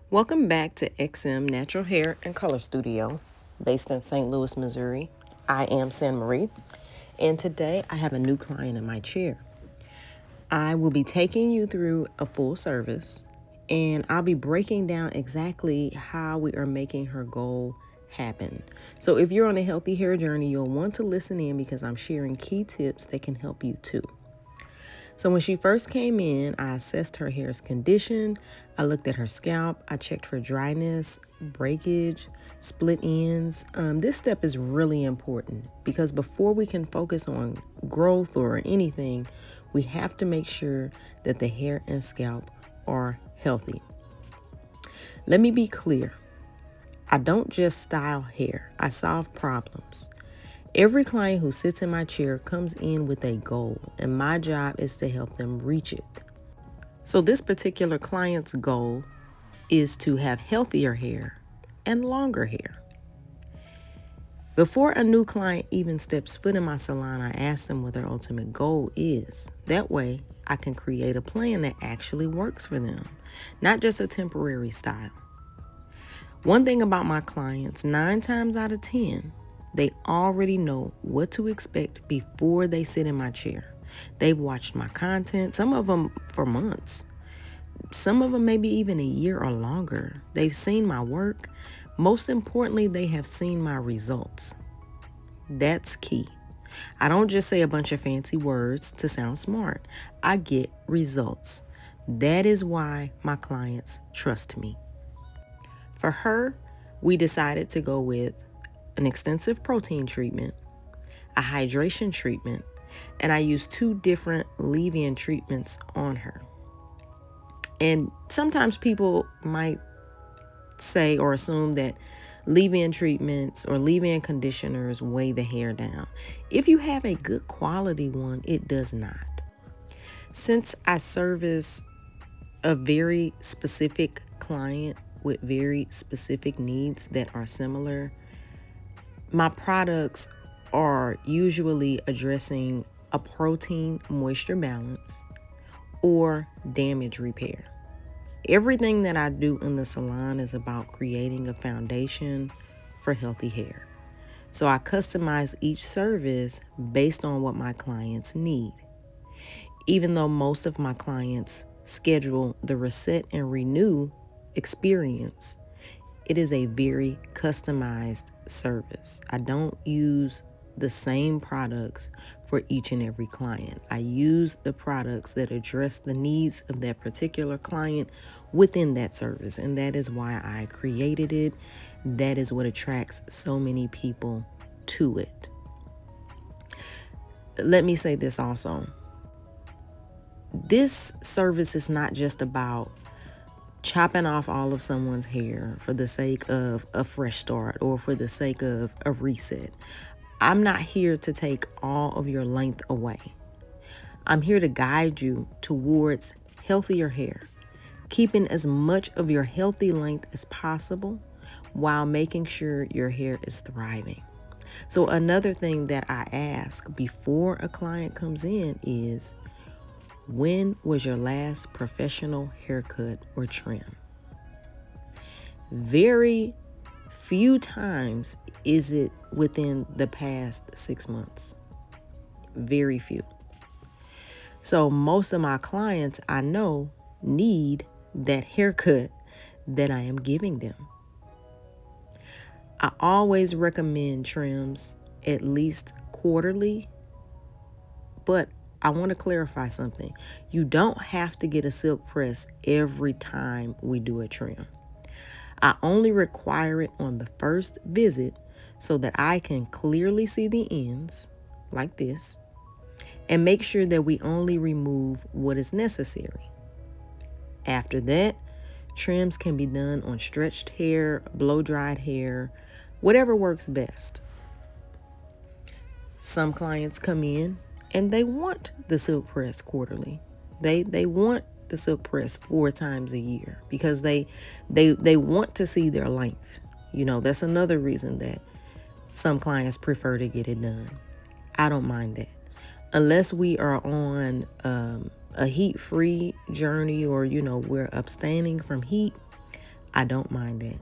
Welcome back to XM Natural Hair and Color Studio, based in St. Louis, Missouri. I am San Marie, and today I have a new client in my chair. I will be taking you through a full service, and I'll be breaking down exactly how we are making her goal happen. So if you're on a healthy hair journey, you'll want to listen in because I'm sharing key tips that can help you too. So when she first came in, I assessed her hair's condition. I looked at her scalp. I checked for dryness, breakage, split ends. This step is really important because before we can focus on growth or anything, we have to make sure that the hair and scalp are healthy. Let me be clear. I don't just style hair. I solve problems. Every client who sits in my chair comes in with a goal, and my job is to help them reach it. So this particular client's goal is to have healthier hair and longer hair. Before a new client even steps foot in my salon, I ask them what their ultimate goal is. That way, I can create a plan that actually works for them, not just a temporary style. One thing about my clients, 9 times out of 10, they already know what to expect before they sit in my chair. They've watched my content, some of them for months. Some of them maybe even a year or longer. They've seen my work. Most importantly, they have seen my results. That's key. I don't just say a bunch of fancy words to sound smart. I get results. That is why my clients trust me. For her, we decided to go with an extensive protein treatment, a hydration treatment, and I used 2 different leave-in treatments on her. And sometimes people might say or assume that leave-in treatments or leave-in conditioners weigh the hair down. If you have a good quality one, it does not. Since I service a very specific client with very specific needs that are similar, my products are usually addressing a protein moisture balance or damage repair. Everything that I do in the salon is about creating a foundation for healthy hair. So I customize each service based on what my clients need. Even though most of my clients schedule the reset and renew experience, it is a very customized service. I don't use the same products for each and every client. I use the products that address the needs of that particular client within that service, and that is why I created it. That is what attracts so many people to it. Let me say this also. This service is not just about chopping off all of someone's hair for the sake of a fresh start or for the sake of a reset. I'm not here to take all of your length away. I'm here to guide you towards healthier hair, keeping as much of your healthy length as possible while making sure your hair is thriving. So another thing that I ask before a client comes in is, when was your last professional haircut or trim? Very few times is it within the past 6 months. Very few. So most of my clients I know need that haircut that I am giving them. I always recommend trims at least quarterly, but I want to clarify something. You don't have to get a silk press every time we do a trim. I only require it on the first visit so that I can clearly see the ends, like this, and make sure that we only remove what is necessary. After that, trims can be done on stretched hair, blow-dried hair, whatever works best. Some clients come in and they want the silk press quarterly. They want the silk press 4 times a year because they want to see their length. That's another reason that some clients prefer to get it done. I don't mind that. Unless we are on a heat-free journey or, we're abstaining from heat, I don't mind that.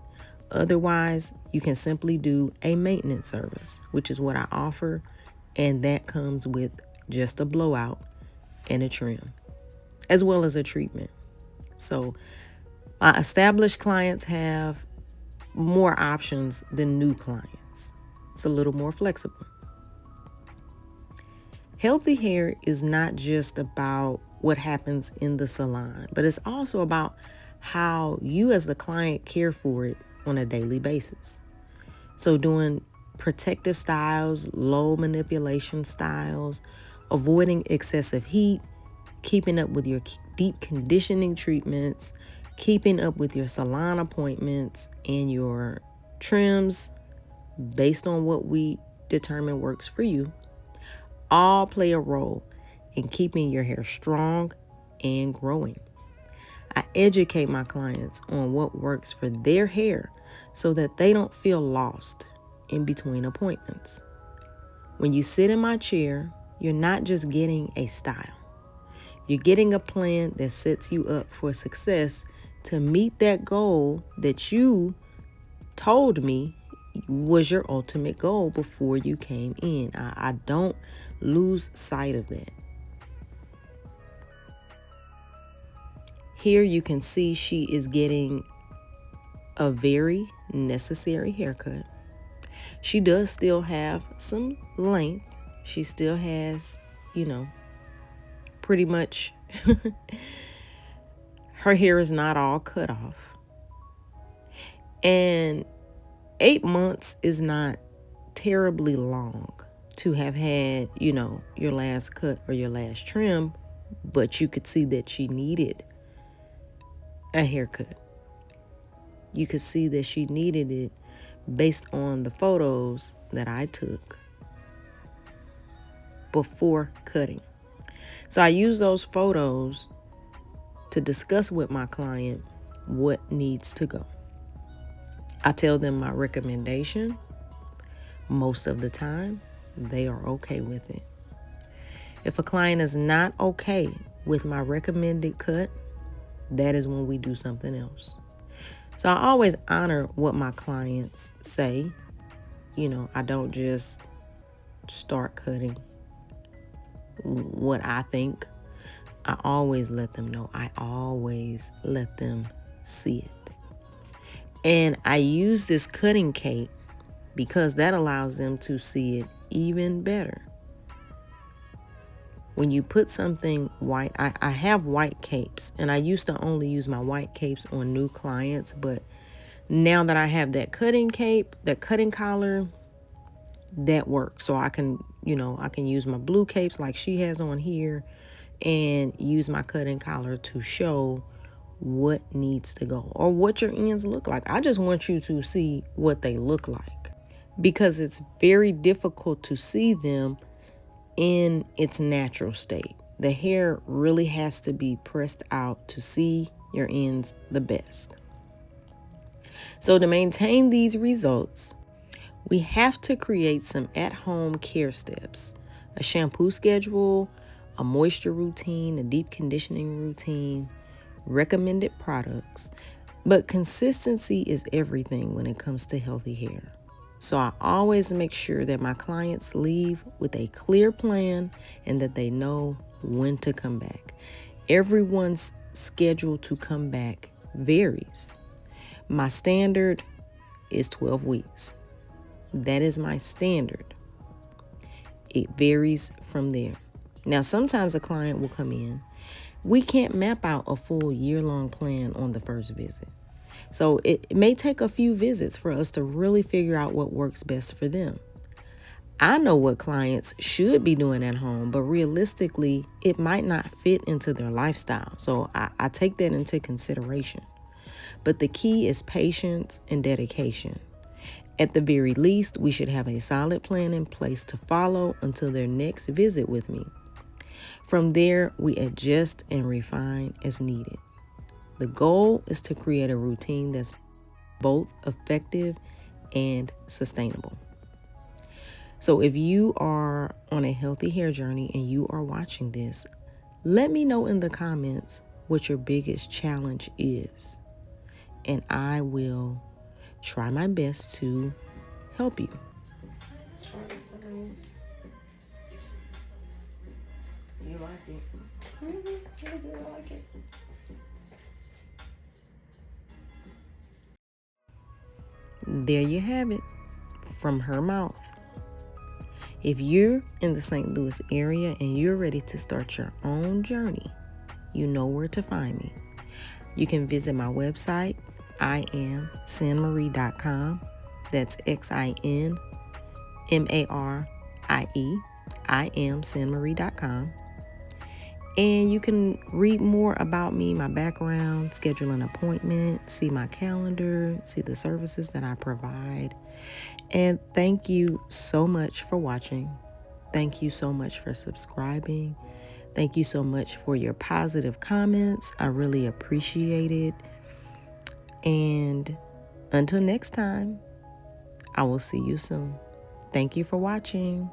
Otherwise, you can simply do a maintenance service, which is what I offer, and that comes with just a blowout and a trim, as well as a treatment. So, my established clients have more options than new clients. It's a little more flexible. Healthy hair is not just about what happens in the salon, but it's also about how you as the client care for it on a daily basis. So doing protective styles, low manipulation styles, avoiding excessive heat, keeping up with your deep conditioning treatments, keeping up with your salon appointments and your trims based on what we determine works for you, all play a role in keeping your hair strong and growing. I educate my clients on what works for their hair so that they don't feel lost in between appointments. When you sit in my chair, you're not just getting a style. You're getting a plan that sets you up for success to meet that goal that you told me was your ultimate goal before you came in. I don't lose sight of that. Here you can see she is getting a very necessary haircut. She does still have some length. She still has, pretty much her hair is not all cut off. And 8 months is not terribly long to have had, your last cut or your last trim, but you could see that she needed a haircut. You could see that she needed it based on the photos that I took before cutting. So I use those photos to discuss with my client what needs to go. I tell them my recommendation. Most of the time, they are okay with it. If a client is not okay with my recommended cut, that is when we do something else. So I always honor what my clients say. I don't just start cutting what I think. I always let them know. I always let them see it. And I use this cutting cape because that allows them to see it even better. When you put something white, I have white capes, and I used to only use my white capes on new clients, but now that I have that cutting cape, that cutting collar, that works. So I can use my blue capes like she has on here and use my cutting collar to show what needs to go or what your ends look like. I just want you to see what they look like because it's very difficult to see them in its natural state. The hair really has to be pressed out to see your ends the best. So to maintain these results, we have to create some at-home care steps, a shampoo schedule, a moisture routine, a deep conditioning routine, recommended products. But consistency is everything when it comes to healthy hair. So I always make sure that my clients leave with a clear plan and that they know when to come back. Everyone's schedule to come back varies. My standard is 12 weeks. That is my standard. It varies from there. Now, sometimes a client will come in. We can't map out a full year-long plan on the first visit. So it may take a few visits for us to really figure out what works best for them. I know what clients should be doing at home, but realistically, it might not fit into their lifestyle. So I take that into consideration. But the key is patience and dedication. At the very least, we should have a solid plan in place to follow until their next visit with me. From there, we adjust and refine as needed. The goal is to create a routine that's both effective and sustainable. So if you are on a healthy hair journey and you are watching this, let me know in the comments what your biggest challenge is. and I will try my best to help you. You like it? I like it. There you have it, from her mouth. If you're in the St. Louis area and you're ready to start your own journey, you know where to find me. You can visit my website, IamSanMarie.com. That's XINMARIE, IamSanMarie.com. And you can read more about me, my background, schedule an appointment, see my calendar, see the services that I provide. And thank you so much for watching. Thank you so much for subscribing. Thank you so much for your positive comments. I really appreciate it. And until next time, I will see you soon. Thank you for watching.